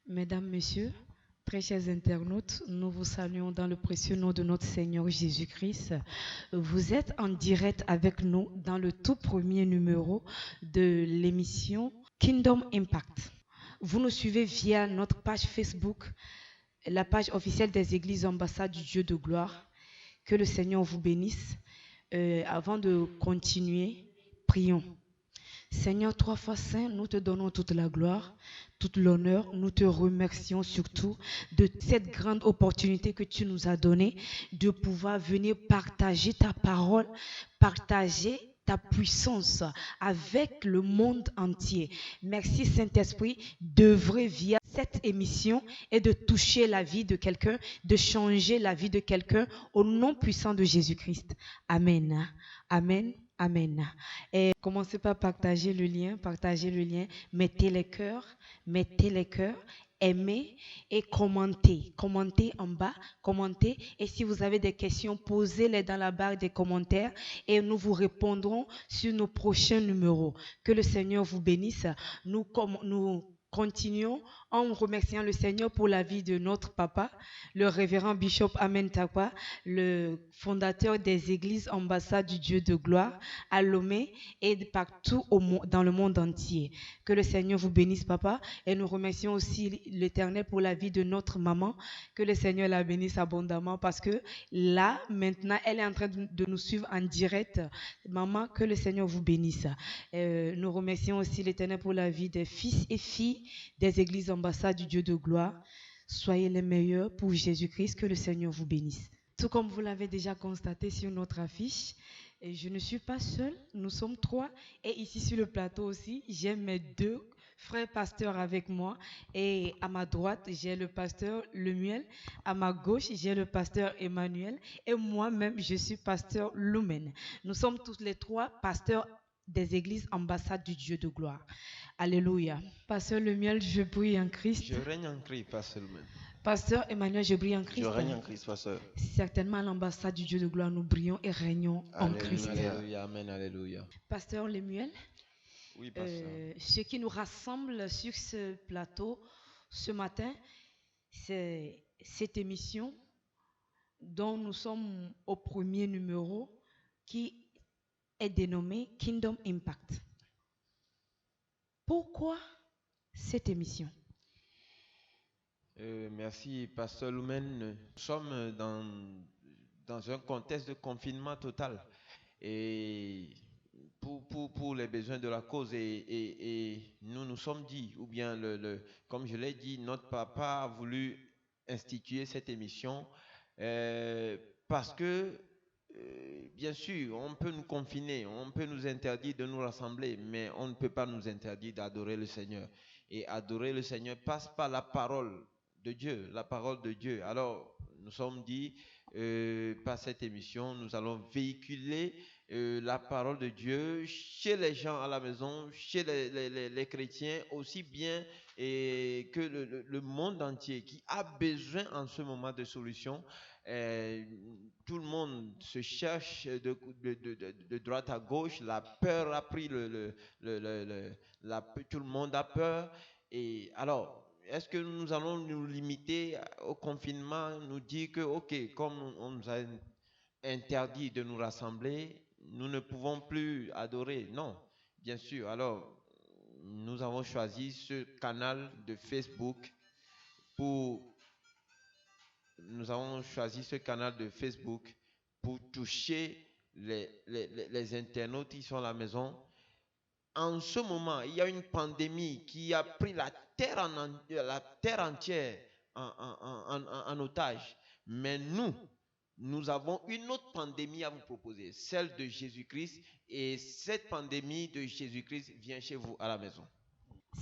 Mesdames, Messieurs, très chers internautes, nous vous saluons dans le précieux nom de notre Seigneur Jésus-Christ. Vous êtes en direct avec nous dans le tout premier numéro de l'émission Kingdom Impact. Vous nous suivez via notre page Facebook, la page officielle des Églises Ambassades du Dieu de gloire. Que le Seigneur vous bénisse. Avant de continuer, prions. Seigneur, trois fois saint, nous te donnons toute la gloire, toute l'honneur. Nous te remercions surtout de cette grande opportunité que tu nous as donnée de pouvoir venir partager ta parole, partager ta puissance avec le monde entier. Merci Saint-Esprit d'œuvrer via cette émission et de toucher la vie de quelqu'un, de changer la vie de quelqu'un au nom puissant de Jésus-Christ. Amen. Amen. Amen. Et commencez par partager le lien, mettez les cœurs, aimez et commentez. Commentez en bas, commentez. Et si vous avez des questions, posez-les dans la barre des commentaires et nous vous répondrons sur nos prochains numéros. Que le Seigneur vous bénisse. Nous continuons en remerciant le Seigneur pour la vie de notre papa, le révérend Bishop Amen Takwa, le fondateur des églises ambassades du Dieu de gloire à Lomé et partout dans le monde entier. Que le Seigneur vous bénisse, papa. Et nous remercions aussi l'Éternel pour la vie de notre maman. Que le Seigneur la bénisse abondamment parce que là, maintenant, elle est en train de nous suivre en direct. Maman, que le Seigneur vous bénisse. Nous remercions aussi l'Éternel pour la vie des fils et filles des églises ambassades du Dieu de gloire. Soyez les meilleurs pour Jésus-Christ. Que le Seigneur vous bénisse. Tout comme vous l'avez déjà constaté sur notre affiche, et je ne suis pas seule, nous sommes trois. Et ici sur le plateau aussi, j'ai mes deux frères pasteurs avec moi. Et à ma droite, j'ai le pasteur Lemuel. À ma gauche, j'ai le pasteur Emmanuel. Et moi-même, je suis pasteur Lumen. Nous sommes tous les trois pasteurs des églises ambassades du Dieu de gloire. Alléluia. Pasteur Lemuel, je brille en Christ. Je règne en Christ, pas seulement. Pasteur Emmanuel, je brille en Christ. Je règne en Christ, pasteur. Certainement, à l'ambassade du Dieu de gloire, nous brillons et régnons en Christ. Alléluia, amen, alléluia. Pasteur Lemuel, Oui, pasteur. ce qui nous rassemble sur ce plateau ce matin, c'est cette émission dont nous sommes au premier numéro qui est dénommée Kingdom Impact. Pourquoi cette émission? Merci, pasteur Lumen. Nous sommes dans un contexte de confinement total et pour les besoins de la cause et nous nous sommes dit, ou bien comme je l'ai dit, notre papa a voulu instituer cette émission parce que bien sûr, on peut nous confiner, on peut nous interdire de nous rassembler, mais on ne peut pas nous interdire d'adorer le Seigneur. Et adorer le Seigneur passe par la parole de Dieu, la parole de Dieu. Alors, nous sommes dit, par cette émission, nous allons véhiculer la parole de Dieu chez les gens à la maison, chez les chrétiens, aussi bien que le monde entier qui a besoin en ce moment de solutions. Tout le monde se cherche de droite à gauche, la peur a pris tout le monde a peur. Et alors, est-ce que nous allons nous limiter au confinement, nous dire que, ok, comme on nous a interdit de nous rassembler, nous ne pouvons plus adorer? Non, bien sûr. Alors, nous avons choisi ce canal de Facebook nous avons choisi ce canal de Facebook pour toucher les internautes qui sont à la maison. En ce moment, il y a une pandémie qui a pris la terre entière en otage. Mais nous avons une autre pandémie à vous proposer, celle de Jésus-Christ. Et cette pandémie de Jésus-Christ vient chez vous à la maison.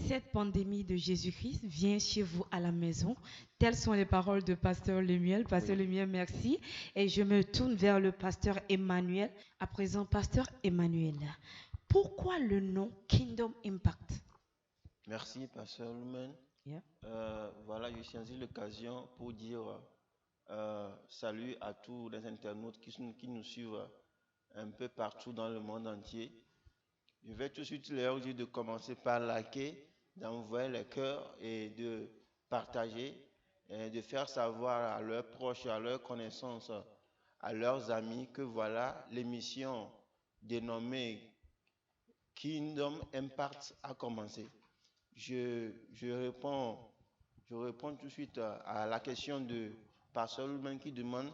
Cette pandémie de Jésus-Christ vient chez vous à la maison. Telles sont les paroles de Pasteur Lemuel. Pasteur Lemuel, merci. Et je me tourne vers le pasteur Emmanuel. À présent, Pasteur Emmanuel, pourquoi le nom Kingdom Impact? Merci, pasteur Lumen. Yeah. Voilà, je saisis l'occasion pour dire salut à tous les internautes qui nous suivent un peu partout dans le monde entier. Je vais tout de suite leur dire de commencer par liker, d'envoyer les cœurs et de partager, de faire savoir à leurs proches, à leurs connaissances, à leurs amis que voilà, l'émission dénommée Kingdom Impact a commencé. Je réponds tout de suite à la question de Pasteur Loumen qui demande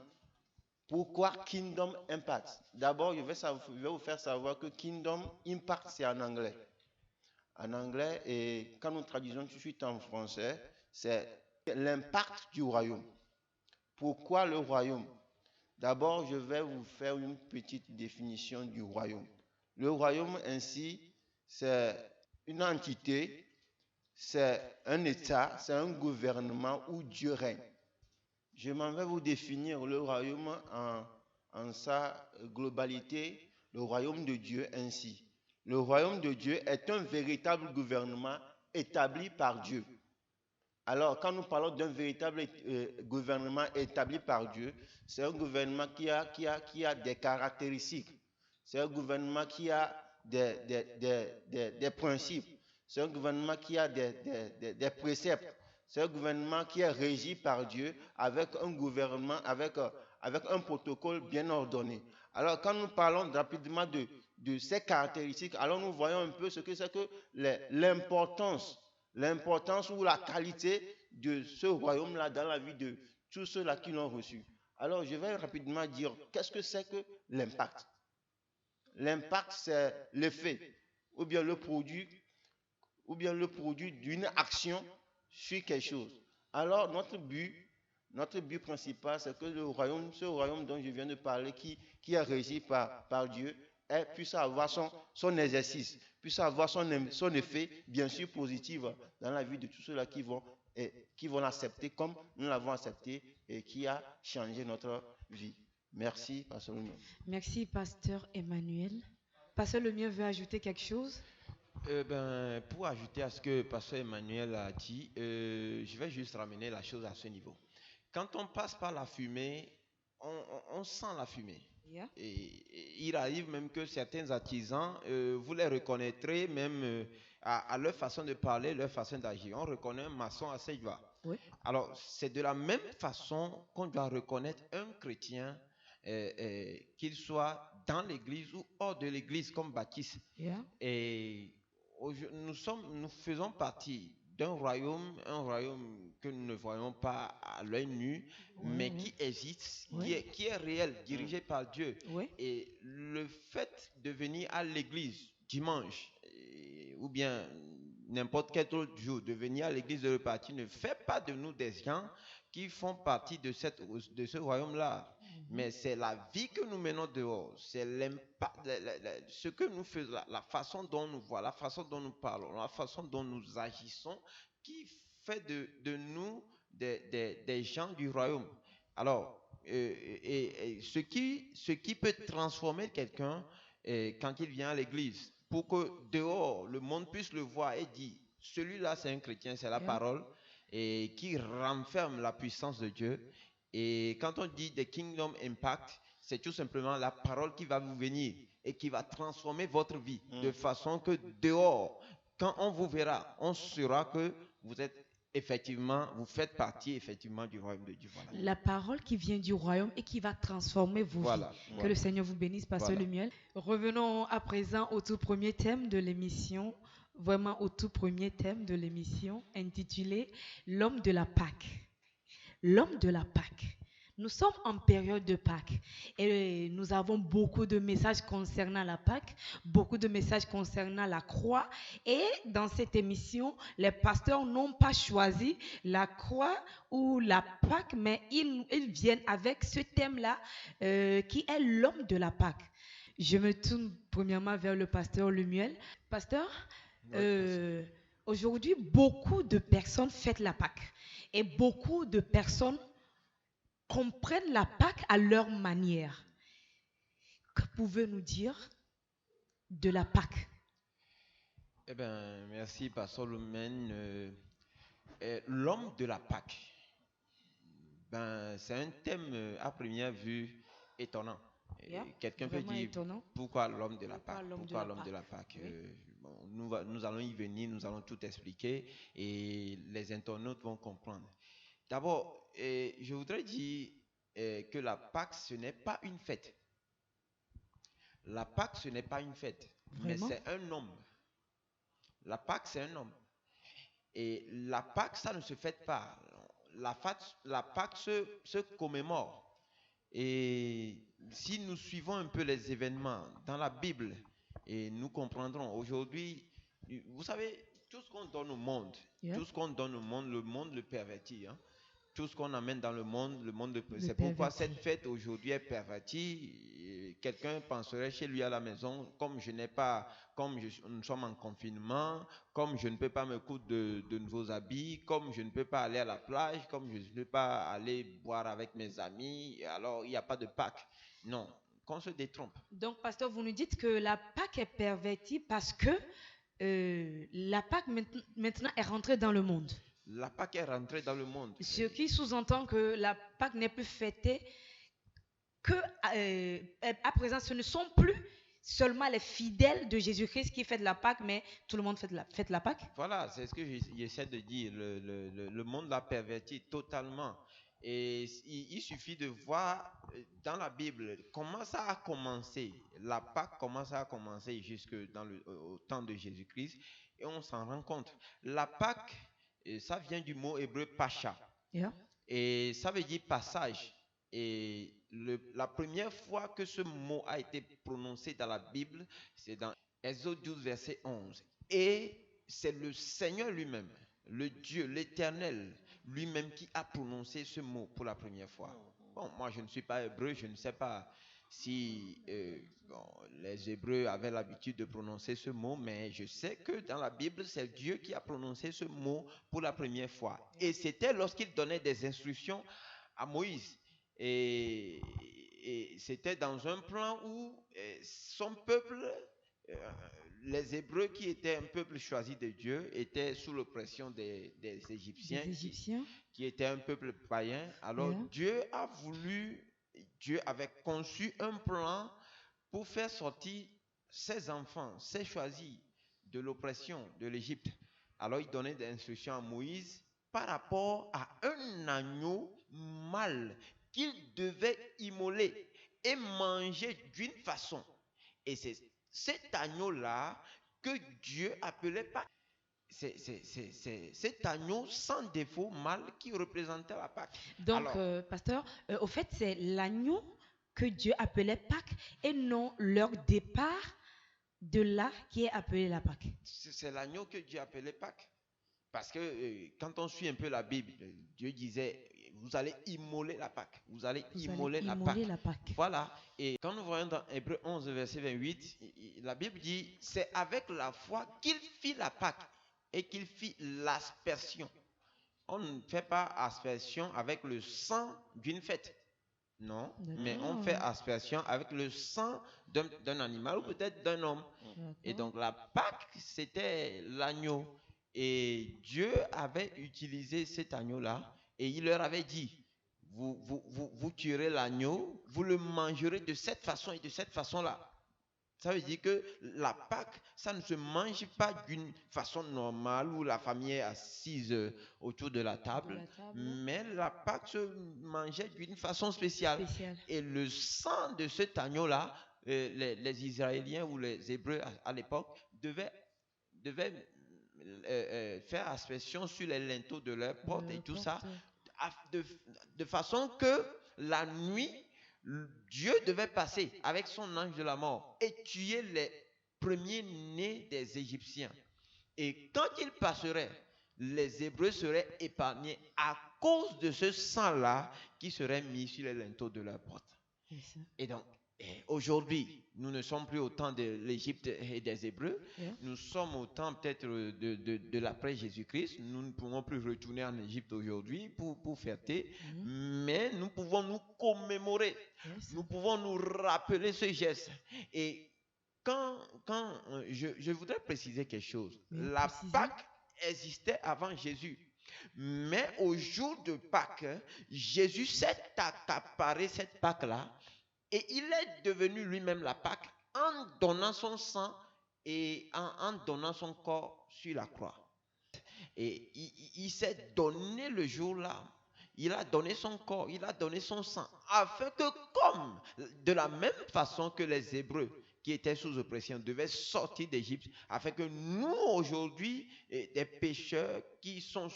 pourquoi Kingdom Impact. D'abord, je vais vous faire savoir que Kingdom Impact, c'est en anglais. En anglais, et quand nous traduisons tout de suite en français, c'est l'impact du royaume. Pourquoi le royaume? D'abord, je vais vous faire une petite définition du royaume. Le royaume ainsi, c'est une entité, c'est un État, c'est un gouvernement où Dieu règne. Je m'en vais vous définir le royaume en sa globalité, le royaume de Dieu ainsi. Le royaume de Dieu est un véritable gouvernement établi par Dieu. Alors, quand nous parlons d'un véritable gouvernement établi par Dieu, c'est un gouvernement qui a des caractéristiques. C'est un gouvernement qui a des principes. C'est un gouvernement qui a des préceptes. C'est un gouvernement qui est régi par Dieu avec un gouvernement, avec un protocole bien ordonné. Alors, quand nous parlons rapidement de ces caractéristiques, alors nous voyons un peu ce que c'est que l'importance ou la qualité de ce royaume-là dans la vie de tous ceux-là qui l'ont reçu. Alors, je vais rapidement dire qu'est-ce que c'est que l'impact. L'impact, c'est l'effet ou bien le produit d'une action sur quelque chose. Alors, notre but principal, c'est que ce royaume dont je viens de parler, qui est régi par Dieu, puisse avoir son exercice, puisse avoir son effet, bien sûr positif, dans la vie de tous ceux-là qui vont l'accepter comme nous l'avons accepté et qui a changé notre vie. Merci, Pasteur Lemien. Merci, Pasteur Emmanuel. Pasteur Lemien veut ajouter quelque chose? Pour ajouter à ce que Pasteur Emmanuel a dit, je vais juste ramener la chose à ce niveau. Quand on passe par la fumée, on sent la fumée. Yeah. Et il arrive même que certains artisans, vous les reconnaîtrez même à leur façon de parler, leur façon d'agir. On reconnaît un maçon à Seigneur. Oui. Alors, c'est de la même façon qu'on doit reconnaître un chrétien, qu'il soit dans l'église ou hors de l'église, comme Baptiste. Yeah. Et nous faisons partie d'un royaume, un royaume que nous ne voyons pas à l'œil nu, mais qui existe, qui est réel, dirigé par Dieu. Oui. Et le fait de venir à l'église dimanche, ou bien n'importe quel autre jour, de venir à l'église de repartir, ne fait pas de nous des gens qui font partie de ce royaume-là. Mais c'est la vie que nous menons dehors, c'est l'impact, ce que nous faisons, la façon dont nous voyons, la façon dont nous parlons, la façon dont nous agissons, qui fait de nous des gens du royaume. Alors, ce qui peut transformer quelqu'un quand il vient à l'église, pour que dehors, le monde puisse le voir et dire, celui-là c'est un chrétien, c'est la parole, et qui renferme la puissance de Dieu. Et quand on dit the kingdom impact, c'est tout simplement la parole qui va vous venir et qui va transformer votre vie de façon que dehors, quand on vous verra, on saura que vous êtes effectivement, vous faites partie effectivement du royaume de Dieu. Voilà. La parole qui vient du royaume et qui va transformer vos vies. Que le Seigneur vous bénisse, Pasteur Lemuel. Revenons à présent au tout premier thème de l'émission, vraiment au tout premier thème de l'émission, intitulé L'homme de la Pâque. L'homme de la Pâque. Nous sommes en période de Pâques et nous avons beaucoup de messages concernant la Pâque, beaucoup de messages concernant la croix. Et dans cette émission, les pasteurs n'ont pas choisi la croix ou la Pâque, mais ils viennent avec ce thème-là qui est l'homme de la Pâque. Je me tourne premièrement vers le pasteur Lemuel. Pasteur, aujourd'hui, beaucoup de personnes fêtent la Pâque et beaucoup de personnes comprennent la Pâque à leur manière. Que pouvez-vous nous dire de la Pâque? Eh bien, merci, Pasteur Lumen. L'homme de la Pâque, c'est un thème à première vue étonnant. Quelqu'un peut dire, étonnant. pourquoi l'homme de la Pâque? Pourquoi l'homme de la Pâque? bon, nous allons y venir, nous allons tout expliquer et les internautes vont comprendre. D'abord, je voudrais dire que la Pâque, ce n'est pas une fête. La Pâque, ce n'est pas une fête, mais Vraiment? c'est un homme. La Pâque, c'est un homme. Et la Pâque, ça ne se fête pas. La Pâque se commémore. Et si nous suivons un peu les événements dans la Bible, et nous comprendrons aujourd'hui, vous savez, tout ce qu'on donne au monde, Yeah. tout ce qu'on donne au monde, le monde le pervertit. Hein. Tout ce qu'on amène dans le monde le Le c'est pourquoi pervertit. cette fête aujourd'hui est pervertie. Et quelqu'un penserait chez lui à la maison, comme je n'ai pas, nous sommes en confinement, comme je ne peux pas me coudre de nouveaux habits, comme je ne peux pas aller à la plage, comme je ne peux pas aller boire avec mes amis, alors il n'y a pas de Pâques. Non, qu'on se détrompe. Donc, pasteur, vous nous dites que la Pâque est pervertie parce que la Pâque maintenant est rentrée dans le monde. La Pâque est rentrée dans le monde. Ce qui sous-entend que la Pâque n'est plus fêtée que à présent, ce ne sont plus seulement les fidèles de Jésus-Christ qui fêtent la Pâque, mais tout le monde fête la Pâque. Voilà, c'est ce que j'essaie de dire. Le monde l'a perverti totalement. Et il suffit de voir dans la Bible comment ça a commencé. La Pâque, comment ça a commencé jusque au temps de Jésus-Christ. Et on s'en rend compte. La Pâque, ça vient du mot hébreu pacha. Yeah. Et ça veut dire passage. Et la première fois que ce mot a été prononcé dans la Bible, c'est dans Exode 12, verset 11. Et c'est le Seigneur lui-même, le Dieu, l'Éternel lui-même qui a prononcé ce mot pour la première fois. Bon, moi je ne suis pas hébreu, je ne sais pas si les Hébreux avaient l'habitude de prononcer ce mot, mais je sais que dans la Bible, c'est Dieu qui a prononcé ce mot pour la première fois. Et c'était lorsqu'il donnait des instructions à Moïse. Et c'était dans un plan où son peuple, les Hébreux qui étaient un peuple choisi de Dieu, étaient sous l'oppression des Égyptiens, Les Égyptiens. qui étaient un peuple païen. Alors Yeah. Dieu avait conçu un plan pour faire sortir ses enfants, ses choisis de l'oppression de l'Égypte. Alors il donnait des instructions à Moïse par rapport à un agneau mâle qu'il devait immoler et manger d'une façon. Et c'est cet agneau-là que Dieu appelait Pâques. C'est cet agneau sans défaut mâle qui représentait la Pâque. Donc, Alors, pasteur, au fait, c'est l'agneau que Dieu appelait Pâques et non leur départ de là qui est appelé la Pâque. c'est l'agneau que Dieu appelait Pâques. Parce que quand on suit un peu la Bible, Dieu disait, vous allez immoler la Pâque. Vous allez immoler la Pâque. Voilà. Et quand nous voyons dans Hébreux 11, verset 28, la Bible dit, c'est avec la foi qu'il fit la Pâque et qu'il fit l'aspersion. On ne fait pas aspersion avec le sang d'une fête. Non, mais on fait aspersion avec le sang d'un animal ou peut-être d'un homme. Et donc la Pâque, c'était l'agneau. Et Dieu avait utilisé cet agneau-là et il leur avait dit, vous tuerez l'agneau, vous le mangerez de cette façon et de cette façon-là. Ça veut dire que la Pâque, ça ne se mange pas d'une façon normale où la famille est assise autour de la table, mais la Pâque se mangeait d'une façon spéciale. Et le sang de cet agneau-là, les Israéliens ou les Hébreux à l'époque devaient faire aspersion sur les linteaux de leur porte et tout ça, de façon que la nuit, Dieu devait passer avec son ange de la mort et tuer les premiers-nés des Égyptiens. Et quand il passerait, les Hébreux seraient épargnés à cause de ce sang-là qui serait mis sur les linteaux de leur porte. Et donc, aujourd'hui, nous ne sommes plus au temps de l'Égypte et des Hébreux. Nous sommes au temps peut-être de l'après Jésus-Christ. Nous ne pouvons plus retourner en Égypte aujourd'hui pour fêter, mais nous pouvons nous commémorer. Nous pouvons nous rappeler ce geste. Et quand je voudrais préciser quelque chose. La Pâque existait avant Jésus. Mais au jour de Pâques, Jésus s'est accaparé cette Pâque-là et il est devenu lui-même la Pâque en donnant son sang et en donnant son corps sur la croix. Et il s'est donné le jour-là. Il a donné son corps, il a donné son sang, afin que comme, de la même façon que les Hébreux qui étaient sous oppression devaient sortir d'Égypte, afin que nous aujourd'hui, des pécheurs qui sont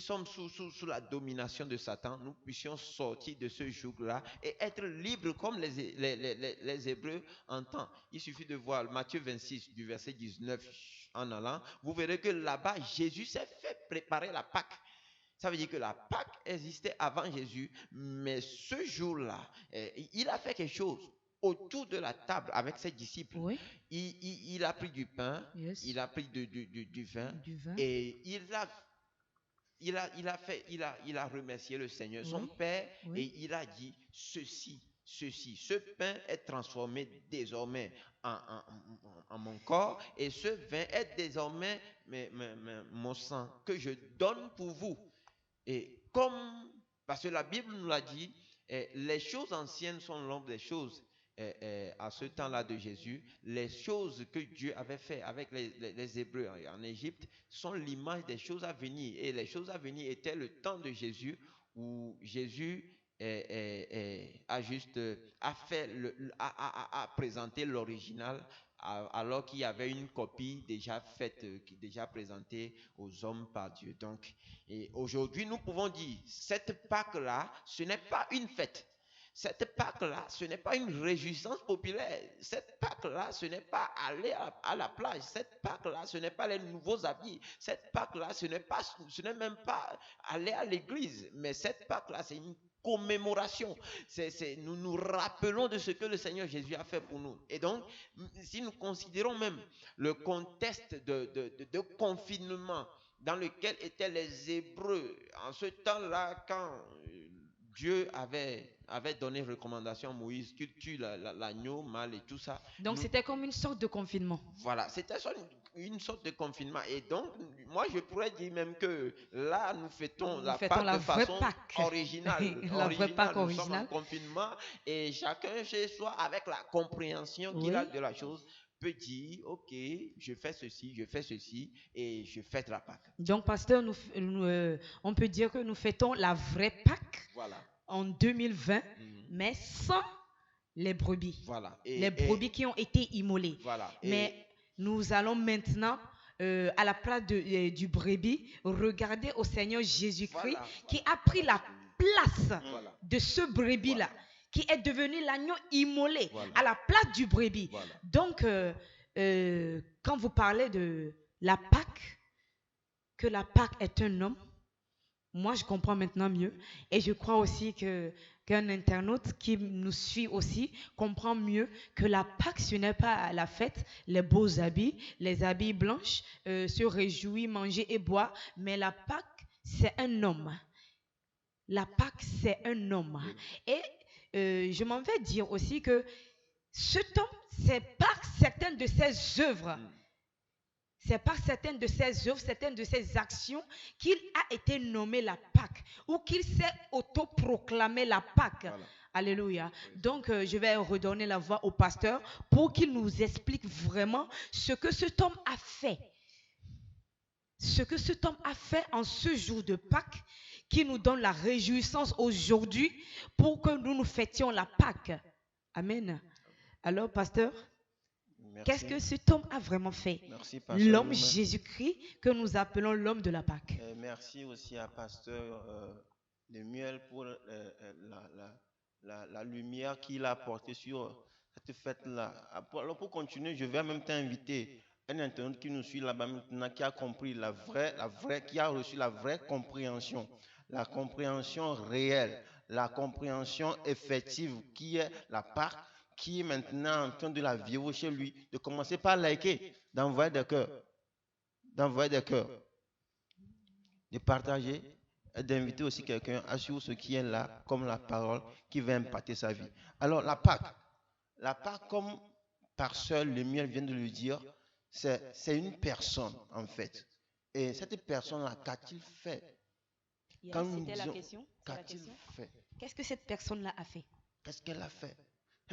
sommes sous la domination de Satan, nous puissions sortir de ce joug-là et être libres comme les Hébreux en temps. Il suffit de voir Matthieu 26 du verset 19 en allant, vous verrez que là-bas, Jésus s'est fait préparer la Pâque. Ça veut dire que la Pâque existait avant Jésus, mais ce jour-là, il a fait quelque chose autour de la table avec ses disciples. Oui. Il a pris du pain, Yes. il a pris du vin, Du vin. et il a remercié le Seigneur, son Oui. Père, Oui. et il a dit ceci. Ce pain est transformé désormais en mon corps, et ce vin est désormais mon sang que je donne pour vous. Et parce que la Bible nous l'a dit, les choses anciennes sont l'ombre des choses. À ce temps-là de Jésus, les choses que Dieu avait fait avec les Hébreux en Égypte sont l'image des choses à venir. Et les choses à venir étaient le temps de Jésus, où Jésus a présenté l'original, alors qu'il y avait une copie déjà faite, déjà présentée aux hommes par Dieu. Donc, et aujourd'hui, nous pouvons dire, cette Pâque-là, ce n'est pas une fête. Cette Pâque-là, ce n'est pas une réjouissance populaire. Cette Pâque-là, ce n'est pas aller à la plage. Cette Pâque-là, ce n'est pas les nouveaux habits. Cette Pâque-là, ce n'est même pas aller à l'église. Mais cette Pâque-là, c'est une commémoration. Nous nous rappelons de ce que le Seigneur Jésus a fait pour nous. Et donc, si nous considérons même le contexte de confinement dans lequel étaient les Hébreux en ce temps-là, quand Dieu avait donné recommandation à Moïse qu'il tue l'agneau mâle et tout ça. Donc c'était comme une sorte de confinement. Voilà, c'était une sorte de confinement. Et donc, moi je pourrais dire même que là, nous fêtons la Pâque de façon originale. La vraie Pâque nous originale. sommes en confinement et chacun chez soi, avec la compréhension qu'il a de la chose, peut dire, ok, je fais ceci et je fête la Pâque. Donc, pasteur, on peut dire que nous fêtons la vraie Pâque, voilà, en 2020, mais sans les brebis. Voilà. Les brebis qui ont été immolées. Voilà. Mais nous allons maintenant, à la place du brebis, regarder au Seigneur Jésus-Christ, qui a pris la place de ce brebis-là, qui est devenu l'agneau immolé à la place du brebis. Donc, quand vous parlez de la Pâque, que la Pâque est un homme, moi je comprends maintenant mieux, et je crois aussi qu'un internaute qui nous suit aussi comprend mieux que la Pâque, ce n'est pas la fête, les beaux habits, les habits blanches, se réjouir, manger et boire, mais la Pâque, c'est un homme. La Pâque, c'est un homme. Et je m'en vais dire aussi que cet homme, c'est par certaines de ses œuvres, c'est par certaines de ses œuvres, certaines de ses actions qu'il a été nommé la Pâque, ou qu'il s'est autoproclamé la Pâque. Voilà. Alléluia. Donc, je vais redonner la voix au pasteur pour qu'il nous explique vraiment ce que cet homme a fait. Ce que cet homme a fait en ce jour de Pâques, qui nous donne la réjouissance aujourd'hui pour que nous fêtions la Pâque. Amen. Alors, pasteur, Merci. qu'est-ce que cet homme a vraiment fait? Merci, pasteur L'homme Loumen. Jésus-Christ que nous appelons l'homme de la Pâque. Merci aussi à pasteur Lemuel pour la lumière qu'il a apportée sur cette fête-là. Alors pour continuer, je vais en même temps inviter un internaute qui nous suit là-bas maintenant, qui a compris qui a reçu la vraie compréhension, la compréhension réelle, la compréhension effective qui est la Pâque, qui est maintenant en train de la vivre chez lui, de commencer par liker, d'envoyer des cœurs, de partager et d'inviter aussi quelqu'un à suivre ce qui est là, comme la parole qui va impacter sa vie. Alors la Pâque, comme pasteur Lemuel vient de le dire, c'est une personne en fait. Et cette personne-là, qu'a-t-il fait? Quand nous C'était la disons, question. qu'a-t-il fait? Qu'est-ce que cette personne-là a fait? Qu'est-ce qu'elle a fait?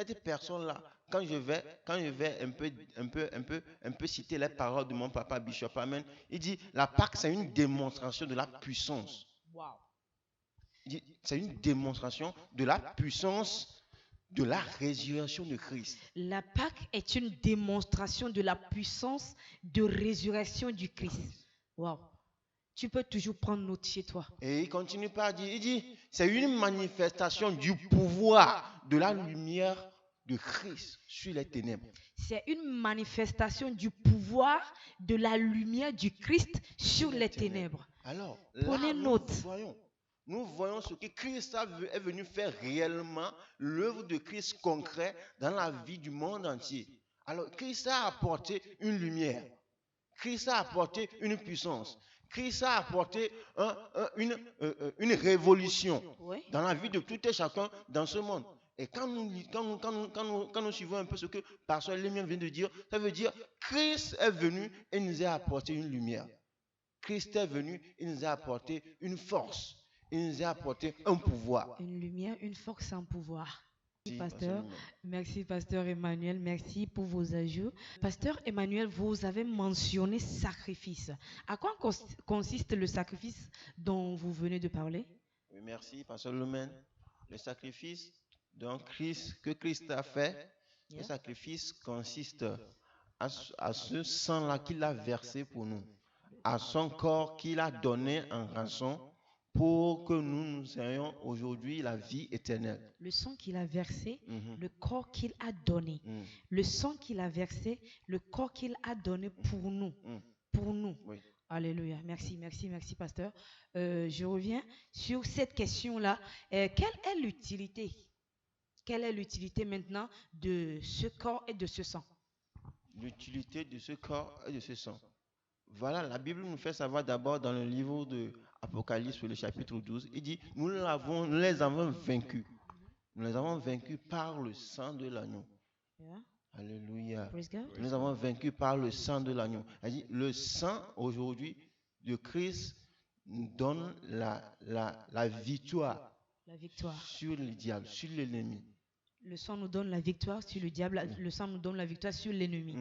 Cette personne-là, quand je vais un peu citer les paroles de mon papa Bishop Amen, il dit, la Pâque, c'est une démonstration de la puissance. Wow. Il dit, c'est une démonstration de la puissance de la résurrection de Christ. La Pâque est une démonstration de la puissance de résurrection du Christ. Wow. Tu peux toujours prendre note chez toi. Et il continue par dire, il dit, c'est une manifestation du pouvoir de la lumière de Christ sur les ténèbres. C'est une manifestation du pouvoir de la lumière du Christ sur les ténèbres. Alors, prenez là, note. Nous voyons ce que Christ est venu faire réellement, l'œuvre de Christ concret dans la vie du monde entier. Alors, Christ a apporté une lumière. Christ a apporté une puissance. Christ a apporté une révolution dans la vie de tout et chacun dans ce monde. Et quand nous suivons un peu ce que Pasteur Lémian vient de dire, ça veut dire Christ est venu et nous a apporté une lumière. Christ est venu et nous a apporté une force. Il nous a apporté un pouvoir. Une lumière, une force, un pouvoir. Si, Pasteur, merci Pasteur Emmanuel, merci pour vos ajouts. Pasteur Emmanuel, vous avez mentionné sacrifice. À quoi consiste le sacrifice dont vous venez de parler? Oui, merci Pasteur Lumen. Le sacrifice que Christ a fait, le sacrifice consiste à ce sang-là qu'il a versé pour nous, à son corps qu'il a donné en rançon, pour que nous ayons aujourd'hui la vie éternelle. Le sang qu'il a versé, le corps qu'il a donné. Le sang qu'il a versé, le corps qu'il a donné pour nous. Pour nous. Oui. Alléluia. Merci, pasteur. Je reviens sur cette question-là. Quelle est l'utilité? Quelle est l'utilité maintenant de ce corps et de ce sang? L'utilité de ce corps et de ce sang. Voilà, la Bible nous fait savoir d'abord dans le livre de Apocalypse, le chapitre 12, il dit, nous les avons vaincus. Nous les avons vaincus par le sang de l'agneau. Yeah. Alléluia. Nous Nous avons vaincus par le sang de l'agneau. Il dit, le sang aujourd'hui de Christ nous donne la victoire. La victoire. Sur le diable, sur l'ennemi. Le sang nous donne la victoire sur le diable. Le sang nous donne la victoire sur l'ennemi.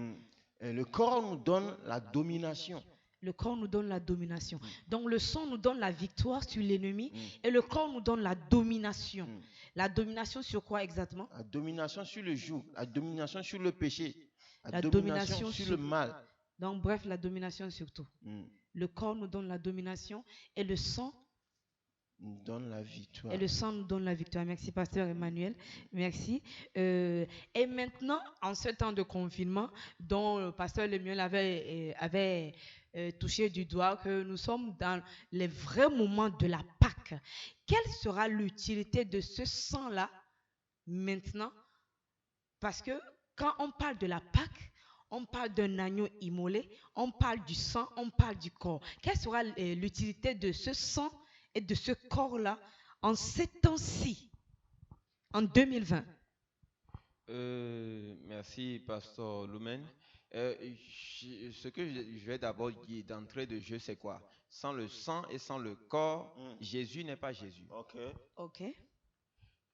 Et le corps nous donne la domination. Le corps nous donne la domination. Donc le sang nous donne la victoire sur l'ennemi et le corps nous donne la domination. La domination sur quoi exactement? La domination sur le joug, la domination sur le péché, la domination sur le mal. Donc bref, la domination surtout. Le corps nous donne la domination et le sang nous donne la victoire. Et le sang nous donne la victoire. Merci, Pasteur Emmanuel. Merci. Et maintenant, en ce temps de confinement, dont le Pasteur Lémiel avait touché du doigt, que nous sommes dans les vrais moments de la Pâque. Quelle sera l'utilité de ce sang-là maintenant? Parce que quand on parle de la Pâque, on parle d'un agneau immolé, on parle du sang, on parle du corps. Quelle sera l'utilité de ce sang et de ce corps-là en ces temps-ci, en 2020? Merci, Pasteur Lumen. Ce que je vais d'abord dire d'entrée de jeu, c'est quoi? Sans le sang et sans le corps, Jésus n'est pas Jésus. Ok.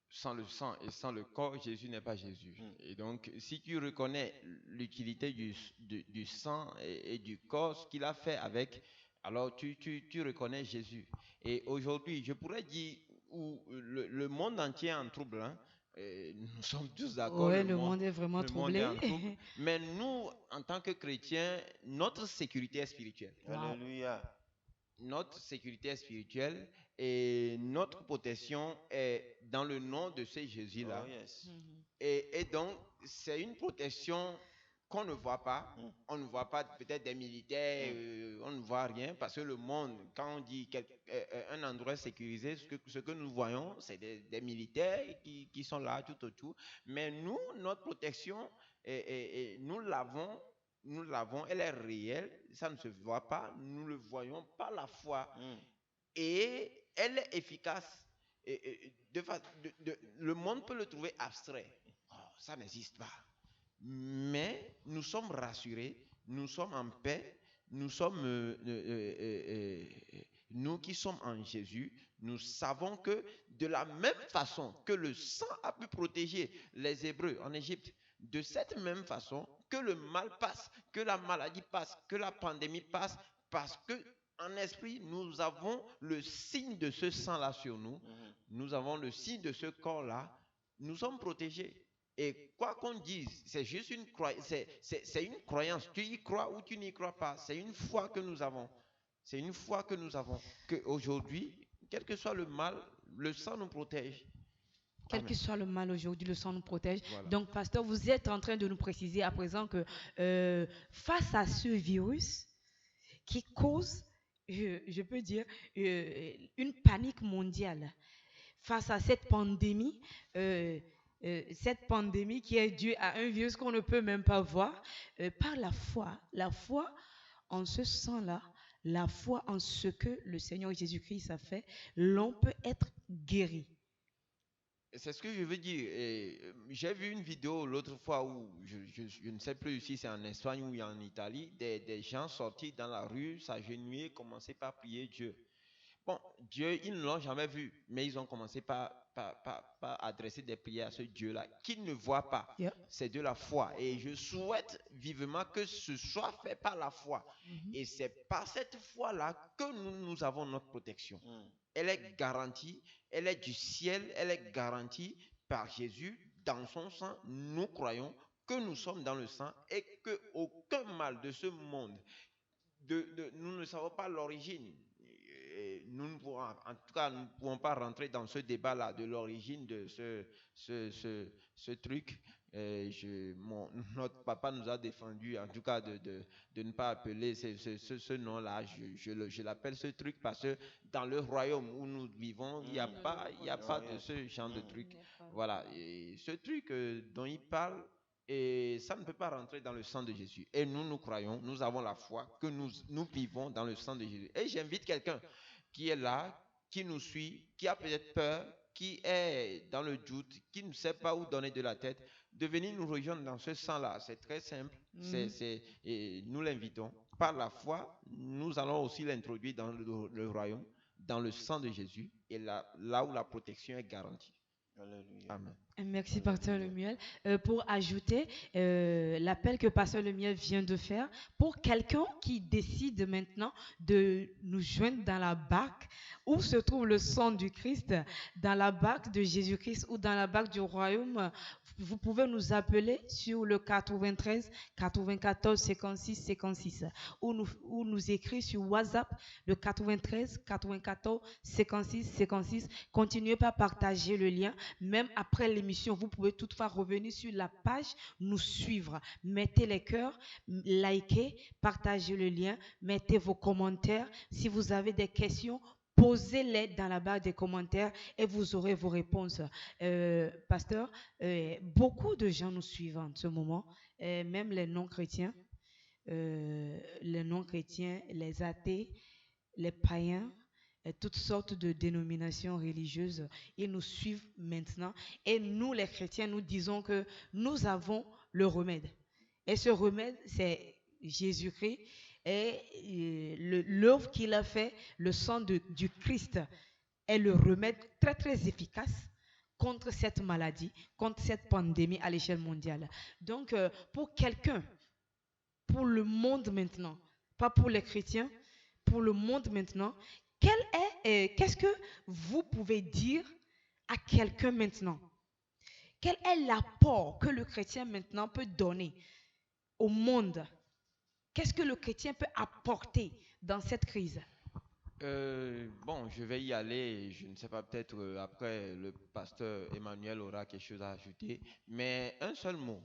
Sans le sang et sans le corps, Jésus n'est pas Jésus. Et donc, si tu reconnais l'utilité du sang et du corps, ce qu'il a fait avec, alors tu reconnais Jésus. Et aujourd'hui, je pourrais dire où le monde entier est en trouble. Hein. Nous sommes tous d'accord. Oui, le monde est vraiment troublé. Mais nous, en tant que chrétiens, notre sécurité est spirituelle. Wow. Alléluia. Notre sécurité est spirituelle et notre protection est dans le nom de ce Jésus-là. Oh, yes. Et donc, c'est une protection qu'on ne voit pas. On ne voit pas peut-être des militaires, on ne voit rien parce que le monde, quand on dit un endroit sécurisé, ce que nous voyons, c'est des militaires qui sont là tout autour. Mais nous, notre protection, nous l'avons, elle est réelle, ça ne se voit pas, nous le voyons par la foi. Et elle est efficace. Le monde peut le trouver abstrait. Oh, ça n'existe pas. Mais nous sommes rassurés, nous sommes en paix, nous sommes, nous qui sommes en Jésus, nous savons que de la même façon que le sang a pu protéger les Hébreux en Égypte, de cette même façon que le mal passe, que la maladie passe, que la pandémie passe, parce que en esprit, nous avons le signe de ce sang-là sur nous, nous avons le signe de ce corps-là, nous sommes protégés. Et quoi qu'on dise, c'est juste une croyance, c'est une croyance. Tu y crois ou tu n'y crois pas. C'est une foi que nous avons. C'est une foi que nous avons. Qu'aujourd'hui, quel que soit le mal, le sang nous protège. Quel Amen. que soit le mal aujourd'hui, le sang nous protège. Voilà. Donc, pasteur, vous êtes en train de nous préciser à présent que face à ce virus qui cause, je peux dire, une panique mondiale, face à cette pandémie qui est due à un virus qu'on ne peut même pas voir, par la foi en ce sang-là, la foi en ce que le Seigneur Jésus-Christ a fait, l'on peut être guéri. C'est ce que je veux dire. J'ai vu une vidéo l'autre fois où, je ne sais plus si c'est en Espagne ou en Italie, des gens sortis dans la rue, s'agenouiller, commencer par prier Dieu. Bon, Dieu, ils ne l'ont jamais vu, mais ils ont commencé par adresser des prières à ce Dieu-là, qu'ils ne voient pas. Yeah. C'est de la foi. Et je souhaite vivement que ce soit fait par la foi. Et c'est par cette foi-là que nous avons notre protection. Elle est garantie, elle est du ciel, elle est garantie par Jésus. Dans son sang, nous croyons que nous sommes dans le sang et qu'aucun mal de ce monde, nous ne savons pas l'origine. Nous ne pouvons, en tout cas, nous ne pouvons pas rentrer dans ce débat-là de l'origine de ce truc. Notre papa nous a défendu, en tout cas, de ne pas appeler ce nom-là. Je l'appelle ce truc parce que dans le royaume où nous vivons, il n'y a pas de ce genre de truc. Voilà. Et ce truc dont il parle, et ça ne peut pas rentrer dans le sang de Jésus. Et nous croyons, nous avons la foi que nous vivons dans le sang de Jésus. Et j'invite quelqu'un qui est là, qui nous suit, qui a peut-être peur, qui est dans le doute, qui ne sait pas où donner de la tête, de venir nous rejoindre dans ce sang-là. C'est très simple. Et nous l'invitons. Par la foi, nous allons aussi l'introduire dans le royaume, dans le sang de Jésus, et là où la protection est garantie. Alléluia. Amen. Merci, pasteur Lemuel. Pour ajouter l'appel que pasteur Lemuel vient de faire, pour quelqu'un qui décide maintenant de nous joindre dans la barque où se trouve le sang du Christ, dans la barque de Jésus-Christ ou dans la barque du royaume, vous pouvez nous appeler sur le 93 94 56 56 ou nous écrire sur WhatsApp le 93 94 56 56. Continuez par partager le lien. Même après l'émission, vous pouvez toutefois revenir sur la page, nous suivre. Mettez les cœurs, likez, partagez le lien, mettez vos commentaires. Si vous avez des questions, posez-les dans la barre des commentaires et vous aurez vos réponses. Pasteur, beaucoup de gens nous suivent en ce moment, même les non-chrétiens, les athées, les païens, toutes sortes de dénominations religieuses, ils nous suivent maintenant. Et nous, les chrétiens, nous disons que nous avons le remède. Et ce remède, c'est Jésus-Christ et l'œuvre qu'il a fait, le sang du Christ, est le remède très, très efficace contre cette maladie, contre cette pandémie à l'échelle mondiale. Donc, pour quelqu'un, pour le monde maintenant, pas pour les chrétiens, pour le monde maintenant, qu'est-ce que vous pouvez dire à quelqu'un maintenant? Quel est l'apport que le chrétien maintenant peut donner au monde? Qu'est-ce que le chrétien peut apporter dans cette crise? Bon, je vais y aller. Je ne sais pas, peut-être après le pasteur Emmanuel aura quelque chose à ajouter. Mais un seul mot.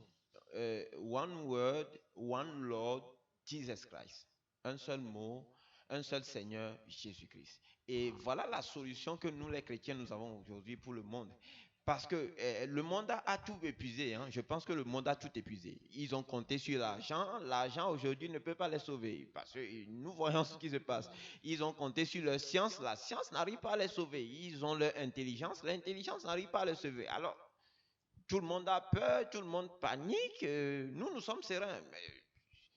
One word, one Lord, Jesus Christ. Un seul mot, un seul Seigneur, Jésus-Christ. Et voilà la solution que nous, les chrétiens, nous avons aujourd'hui pour le monde. Parce que le monde a tout épuisé. Hein. Je pense que le monde a tout épuisé. Ils ont compté sur l'argent. L'argent aujourd'hui ne peut pas les sauver. Parce que nous voyons ce qui se passe. Ils ont compté sur leur science. La science n'arrive pas à les sauver. Ils ont leur intelligence. L'intelligence n'arrive pas à les sauver. Alors, tout le monde a peur. Tout le monde panique. Nous sommes sereins. Mais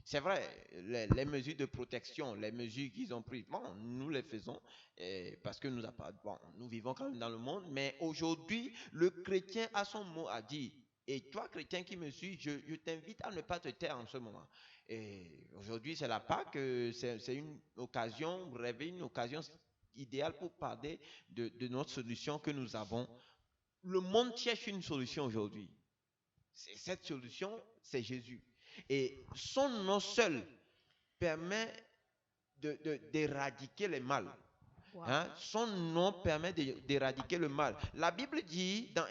C'est vrai, les mesures de protection, les mesures qu'ils ont prises, bon, nous les faisons parce que nous vivons quand même dans le monde, mais aujourd'hui, le chrétien a son mot à dire. Et toi, chrétien qui me suis, je t'invite à ne pas te taire en ce moment. Et aujourd'hui, c'est la Pâque, c'est une occasion rêvée, une occasion idéale pour parler de notre solution que nous avons. Le monde cherche une solution aujourd'hui. Cette solution, c'est Jésus. Et son nom seul permet d'éradiquer le mal. Wow. Hein? Son nom permet d'éradiquer le mal. La Bible dit dans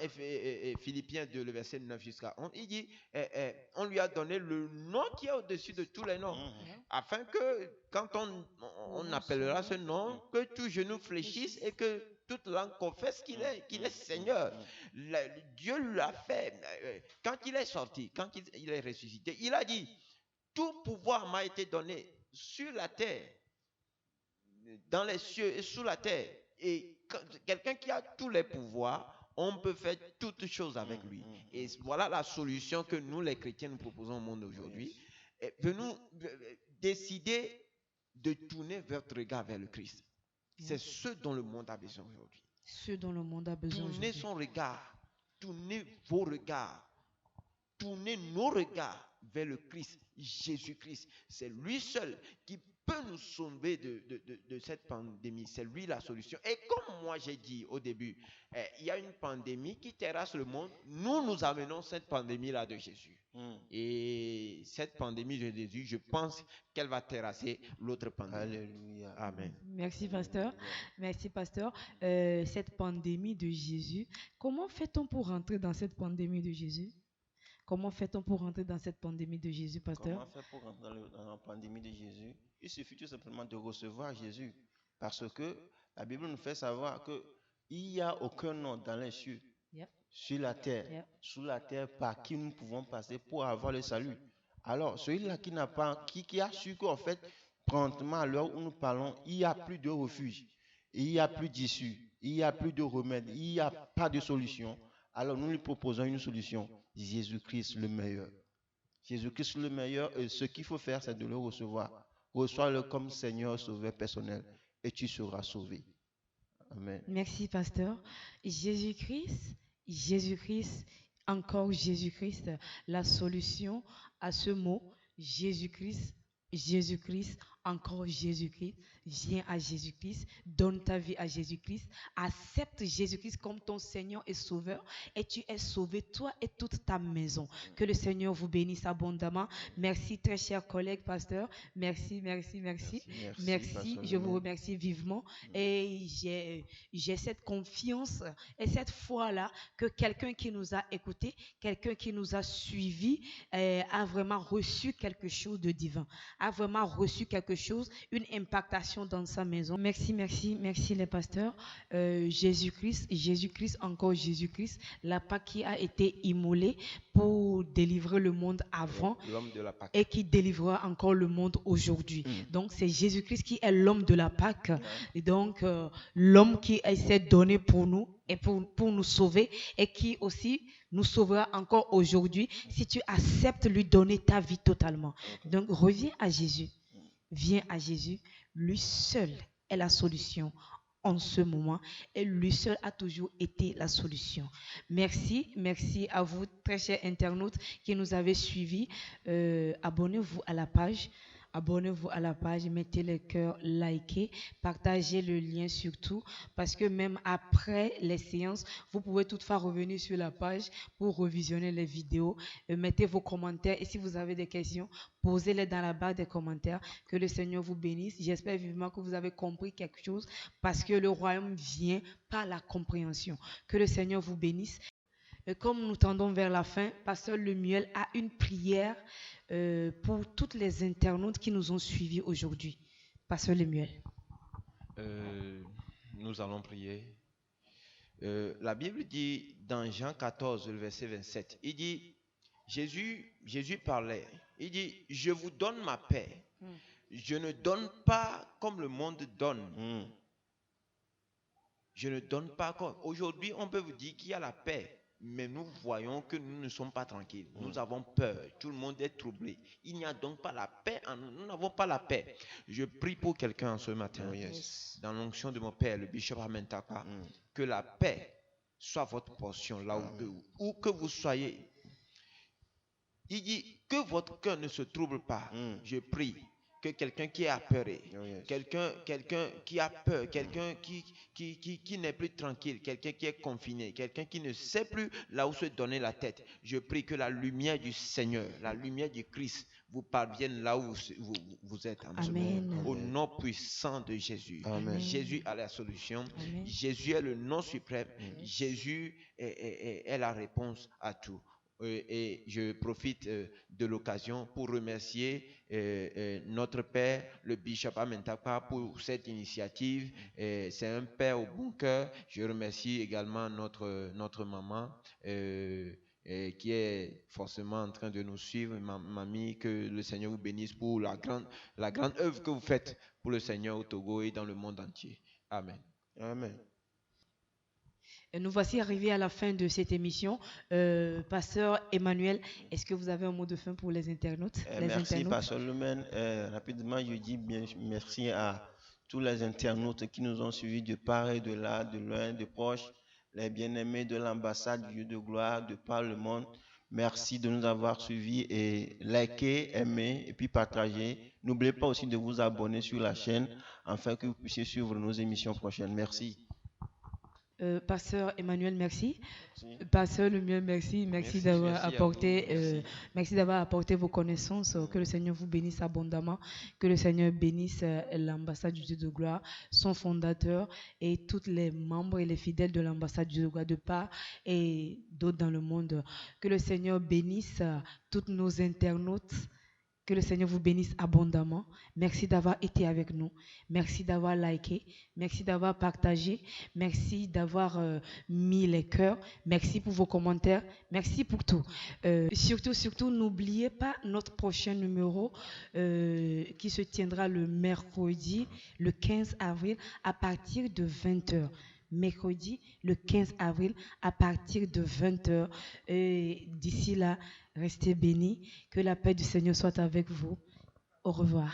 Philippiens 2, le verset 9 jusqu'à 11, il dit, on lui a donné le nom qui est au-dessus de tous les noms, afin que quand on appellera ce nom, que tout genou fléchisse et que toute langue confesse qu'il est Seigneur. Dieu l'a fait. Quand il est sorti, quand il est ressuscité, il a dit, tout pouvoir m'a été donné sur la terre, dans les cieux et sous la terre. Et quelqu'un qui a tous les pouvoirs, on peut faire toutes choses avec lui. Et voilà la solution que nous, les chrétiens, nous proposons au monde aujourd'hui. Venons décider de tourner votre regard vers le Christ. C'est ce dont le monde a besoin aujourd'hui. Ce dont le monde a besoin Tournez aujourd'hui. son regard, tournez vos regards, tournez nos regards vers le Christ, Jésus-Christ. C'est lui seul qui peut nous sauver de cette pandémie. C'est lui la solution. Et comme moi j'ai dit au début, il y a une pandémie qui terrasse le monde. Nous amenons cette pandémie-là de Jésus. Et cette pandémie de Jésus, je pense qu'elle va terrasser l'autre pandémie. Alléluia. Amen. Merci, pasteur. Merci, pasteur. Cette pandémie de Jésus, comment fait-on pour rentrer dans cette pandémie de Jésus? Comment fait-on pour rentrer dans cette pandémie de Jésus, pasteur? Comment faire pour rentrer dans la pandémie de Jésus? Il suffit tout simplement de recevoir Jésus. Parce que la Bible nous fait savoir qu'il n'y a aucun nom dans les cieux, Yep. sur la terre, Yep. sous la terre, par qui nous pouvons passer pour avoir le salut. Alors, celui-là qui n'a pas, qui a su qu'en fait, promptement à l'heure où nous parlons, il n'y a plus de refuge, il n'y a plus d'issue, il n'y a plus de remède, il n'y a pas de solution. Alors, nous lui proposons une solution. Jésus-Christ le meilleur. Jésus-Christ le meilleur, et ce qu'il faut faire, c'est de le recevoir. Reçois-le comme Seigneur, Sauveur personnel, et tu seras sauvé. Amen. Merci, pasteur. Jésus-Christ, Jésus-Christ, encore Jésus-Christ, la solution à ce mot, Jésus-Christ, Jésus-Christ, encore Jésus-Christ, viens à Jésus-Christ, donne ta vie à Jésus-Christ, accepte Jésus-Christ comme ton Seigneur et Sauveur, et tu es sauvé, toi et toute ta maison. Que le Seigneur vous bénisse abondamment. Merci, très cher collègue, pasteur. Merci, merci, merci. Merci, Pasteur je vous Lemay. remercie vivement. Et j'ai cette confiance et cette foi-là que quelqu'un qui nous a écoutés, quelqu'un qui nous a suivis, a vraiment reçu quelque chose de divin, a vraiment reçu quelque chose, une impactation dans sa maison. Merci, merci, merci les pasteurs. Jésus-Christ, Jésus-Christ, encore Jésus-Christ, la Pâque qui a été immolée pour délivrer le monde avant L'homme de la Pâque. et qui délivrera encore le monde aujourd'hui. Donc c'est Jésus-Christ qui est l'homme de la Pâque, et donc l'homme qui s'est donné pour nous et pour nous sauver, et qui aussi nous sauvera encore aujourd'hui si tu acceptes lui donner ta vie totalement. Donc reviens à Jésus, viens à Jésus, lui seul est la solution en ce moment, et lui seul a toujours été la solution. Merci, merci à vous, très chers internautes qui nous avez suivis. Abonnez-vous à la page. Abonnez-vous à la page, mettez les cœurs, likez, partagez le lien surtout, parce que même après les séances, vous pouvez toutefois revenir sur la page pour revisionner les vidéos. Mettez vos commentaires, et si vous avez des questions, posez-les dans la barre des commentaires. Que le Seigneur vous bénisse. J'espère vivement que vous avez compris quelque chose, parce que le royaume vient par la compréhension. Que le Seigneur vous bénisse. Et comme nous tendons vers la fin, Pasteur Lemuel a une prière pour toutes les internautes qui nous ont suivis aujourd'hui. Pasteur Lemuel. Nous allons prier. La Bible dit dans Jean 14, le verset 27, il dit, Jésus parlait, il dit, je vous donne ma paix. Je ne donne pas comme le monde donne. Je ne donne pas comme... Aujourd'hui, on peut vous dire qu'il y a la paix, mais nous voyons que nous ne sommes pas tranquilles. Nous avons peur. Tout le monde est troublé. Il n'y a donc pas la paix en nous. Nous n'avons pas la paix. Je prie pour quelqu'un ce matin, Oh, yes. dans l'onction de mon père, le bishop Amentaka, que la paix soit votre portion là où que vous soyez. Il dit que votre cœur ne se trouble pas. Je prie que quelqu'un qui est apeuré, Oh, yes. quelqu'un qui a peur, quelqu'un qui n'est plus tranquille, quelqu'un qui est confiné, quelqu'un qui ne sait plus là où se donner la tête. Je prie que la lumière du Seigneur, la lumière du Christ vous parvienne là où vous êtes. Amen. Au nom puissant de Jésus. Amen. Jésus a la solution. Amen. Jésus est le nom suprême. Jésus est la réponse à tout. Et je profite de l'occasion pour remercier notre père, le bishop Amentaka, pour cette initiative. C'est un père au bon cœur. Je remercie également notre maman qui est forcément en train de nous suivre. Mamie, que le Seigneur vous bénisse pour la grande œuvre que vous faites pour le Seigneur au Togo et dans le monde entier. Amen. Amen. Et nous voici arrivés à la fin de cette émission. Pasteur Emmanuel, est-ce que vous avez un mot de fin pour les internautes? Merci, Pasteur Lumen. Rapidement, je dis bien merci à tous les internautes qui nous ont suivis de part et de là, de loin, de proche, les bien-aimés de l'ambassade du Dieu de gloire de par le monde. Merci de nous avoir suivis et likez, aimez et puis partagez. N'oubliez pas aussi de vous abonner sur la chaîne afin que vous puissiez suivre nos émissions prochaines. Merci. Pasteur Emmanuel, merci. Merci. Pasteur Lumière, merci. Merci d'avoir merci à apporté, vous, merci. merci d'avoir apporté vos connaissances. Que le Seigneur vous bénisse abondamment. Que le Seigneur bénisse l'ambassade du Dieu de gloire, son fondateur et tous les membres et les fidèles de l'ambassade du Dieu de gloire de part et d'autres dans le monde. Que le Seigneur bénisse tous nos internautes. Que le Seigneur vous bénisse abondamment. Merci d'avoir été avec nous. Merci d'avoir liké. Merci d'avoir partagé. Merci d'avoir mis les cœurs. Merci pour vos commentaires. Merci pour tout. Surtout, n'oubliez pas notre prochain numéro qui se tiendra le mercredi, le 15 avril, à partir de 20h. Mercredi, le 15 avril, à partir de 20h. D'ici là, restez bénis. Que la paix du Seigneur soit avec vous. Au revoir.